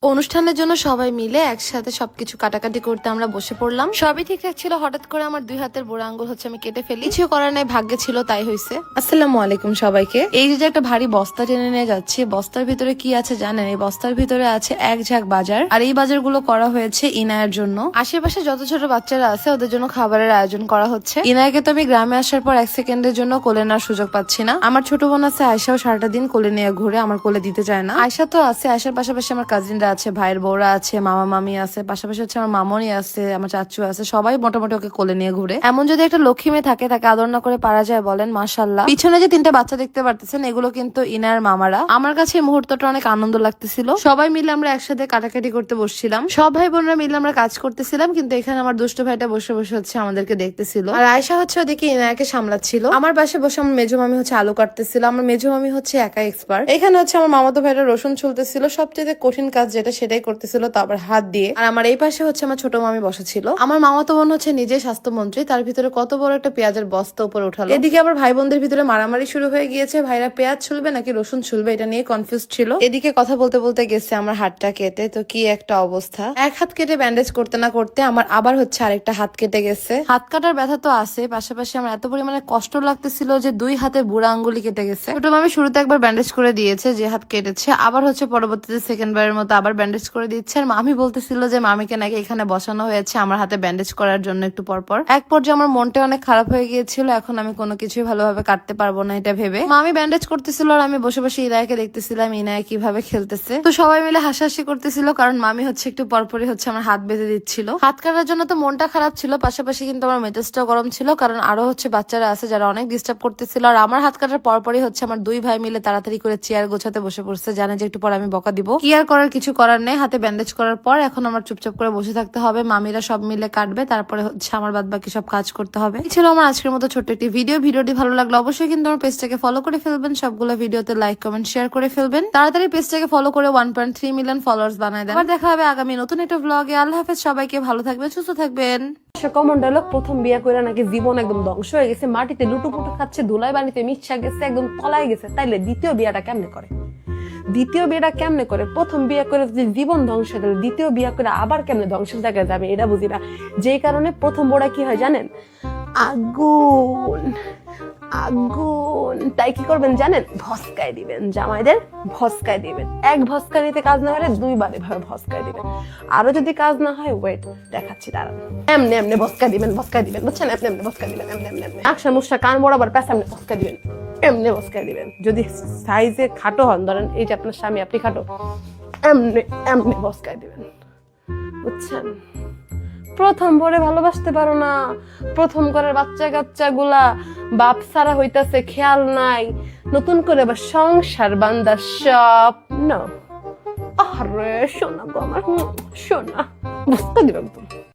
অনুষ্ঠানের জন্য সবাই মিলে একসাথে সবকিছু কাটাকাটি করতে আমরা বসে পড়লাম। সবই ঠিকঠাক ছিল, হঠাৎ করে আমার 2 হাতের বুড়া আঙ্গুল আমি কেটে ফেলি। কিছু করার নাই, ভাগ্যে ছিল তাই হয়েছে। আসসালামু আলাইকুম সবাইকে। এই যে একটা ভারী বস্তা টেনে নিয়ে যাচ্ছি, বস্তার ভিতরে কি আছে জানেন? এই বস্তার ভিতরে আছে এক ঝাঁক বাজার। আর এই বাজার গুলো করা হয়েছে ইনায়ের জন্য। আশেপাশে যত ছোট বাচ্চারা আছে ওদের জন্য খাবারের আয়োজন করা হচ্ছে। ইনায়কে তো আমি গ্রামে আসার পর 1 সেকেন্ডের জন্য কোলে নেওয়ার সুযোগ পাচ্ছি না। আমার ছোট বোন আছে আয়সাও সারাটা দিন কোলে নিয়ে ঘুরে, আমার কোলে দিতে চায় না। আয়সা তো আছে, আয়সার পাশাপাশি আমার কাজিনরা আছে, ভাইয়ের বউরা আছে, মামা মামি আছে, পাশাপাশি আমার মামনি আছে, আমার চাচু আছে, সবাই মোটামুটি ওকে কোলে নিয়ে ঘুরে। এমন যদি একটা লক্ষ্মী মেয়ে থাকে তাকে আদর না করে পারা যায় বলেন? মাশাআল্লাহ। পিছনে যে 3টা বাচ্চা দেখতে পারতেছেন এগুলো কিন্তু ইনার মামারা। আমার কাছে এই মুহূর্তটা অনেক আনন্দ লাগতেছিল। সবাই মিলে আমরা একসাথে কাটাকাটি করতে বসছিলাম, সব ভাই বোনরা মিলে আমরা কাজ করতেছিলাম। কিন্তু এখানে আমার দুষ্ট ভাইটা বসে বসে আমাদেরকে দেখতেছিল, আর আয়সা ওদিকে ইনায়াকে সামলাচ্ছিল। আমার পাশে বসে আমার মেজো মামি আলু কাটতেছিল। আমার মেজো মামি একা এক্সপার্ট। এখানে আমার মামাতো ভাইটা রসুন ছুলতেছিল, সবচেয়ে কঠিন কাজ যেটা সেটাই করতেছিল, তারপর হাত দিয়ে। আর আমার এই পাশে আমার ছোট মামি বসা ছিল। আমার মামাতো বোন নিজে স্বাস্থ্যমন্ত্রী, তার ভিতরে কত বড় একটা পেঁয়াজের বস্তা উপরে উঠালো। এদিকে আবার ভাই বোনদের ভিতরে মারামারি শুরু হয়ে গিয়েছে, ভাইরা পেঁয়াজ ছুলবে নাকি রসুন ছুলবে এটা নিয়ে কনফিউজ ছিল। এদিকে কথা বলতে বলতে গেছে আমার হাতটা কেটে, তো কি একটা অবস্থা। এক হাত কেটে ব্যান্ডেজ করতে না করতে আমার আবার আরেকটা হাত কেটে গেছে। হাত কাটার ব্যথা তো আছে, পাশাপাশি আমার এত পরিমাণে কষ্ট লাগতেছিল যে 2 হাতের বুড়া আঙ্গুলি কেটে গেছে। ছোট মামি শুরুতে একবার ব্যান্ডেজ করে দিয়েছে যে হাত কেটেছে, আবার পরবর্তীতে সেকেন্ড বারের মতো আবার ব্যান্ডেজ করে দিচ্ছে। আর মামি বলতেছিল যে মামিকে নাকি এখানে বসানো হয়েছে আমার হাতে ব্যান্ডেজ করার জন্য একটু পরপর। এক পর্যায়ে আমার মনটা অনেক খারাপ হয়ে গিয়েছিল, এখন আমি কোনো কিছুই ভালোভাবে কাটতে পারবো না এটা ভেবে। মামি ব্যান্ডেজ করতেছিল আর আমি বসে বসে ইনায়াকে দেখতেছিলাম ইনায়া কিভাবে খেলতেছে। তো সবাই মিলে হাসাহাসি করতেছিল, কারণ মামি একটু পরপরই আমার হাত বেঁধে দিচ্ছিল। হাত কাটার জন্য তো মনটা খারাপ ছিল, পাশাপাশি কিন্তু আমার মেজাজটাও গরম ছিল, কারণ আরো বাচ্চারা আছে যারা অনেক ডিস্টার্ব করতেছিল। আর আমার হাত কাটার পরপরই আমার 2 ভাই মিলে তাড়াতাড়ি করে চেয়ার গোছাতে বসে পড়ছে, জানে যে একটু পর আমি বকা দিব। কি আর করার, কিছু করার নেই। হাতে ব্যান্ডেজ করার পর এখন আমার চুপচাপ করে বসে থাকতে হবে, মামিরা সব মিলে কাটবে, তারপরে আমার বাদ বাকি সব কাজ করতে হবে। এই ছিল আমার আজকের মতো ছোট্ট একটি ভিডিও। ভিডিওটি ভালো লাগলো অবশ্যই কিন্তু আমার পেজটাকে ফলো করে ফেলবেন, সবগুলো ভিডিওতে লাইক কমেন্ট শেয়ার করে ফেলবেন। তাড়াতাড়ি পেজটাকে ফলো করে 1.3 মিলিয়ন ফলোয়ার্স বানায় দেন। আবার দেখা হবে আগামী নতুন একটা ব্লগে। আল্লাহ হাফেজ, সবাইকে ভালো থাকবেন, সুস্থ থাকবেন। কমন ডায়লগ, প্রথম বিয়ে করে নাকি জীবন একদম ধ্বংস হয়ে গেছে, মাটিতে লুটুপুটু খাচ্ছে, ধুলাই বানিতে মিশা গেছে, একদম তলায় গেছে। তাইলে দ্বিতীয় বিয়েটা কেমনে করে? প্রথম বিয়ে করে যদি জীবন ধ্বংস হয়ে গেল, দ্বিতীয় বিয়ে করে আবার কেমনে ধ্বংসের জায়গায় যাবে এটা বুঝি না। যেই কারণে প্রথম বড়া কি হয় জানেন? আগুন আগুন। তাই কি করবেন জানেন? ভস্কায় দিবেন, জামাইদের ভস্কায় দিবেন। এক ভস্কানিতে কাজ না হলে 2 বার এভাবে ভস্কায় দিবেন। আরো যদি কাজ না হয় ওয়েট দেখাচ্ছি, দাঁড়ান। এমনি এমনি ভস্কায় দিবেন বুঝছেন? এমনি এমনি ভস্কায় দিবেন, এমনি আকশা মুসা কান বরাবর পেছাম ভস্কায় দিবেন, এমনি ভস্কায় দিবেন। যদি সাইজে খাটো হন, ধরেন এই যে আপনার স্বামী, আপনি খাটো, এমনি এমনি ভস্কায় দিবেন, বুঝছেন? প্রথম বরে ভালোবাসতে পারো না, প্রথম করে বাচ্চা কাচ্চা গুলা বাপ সারা হইতাছে, খেয়াল নাই, নতুন করে আবার সংসার বান্দার স্বপ্ন। আরে সোনা গো আমার সোনা, বুঝতে দিবেন।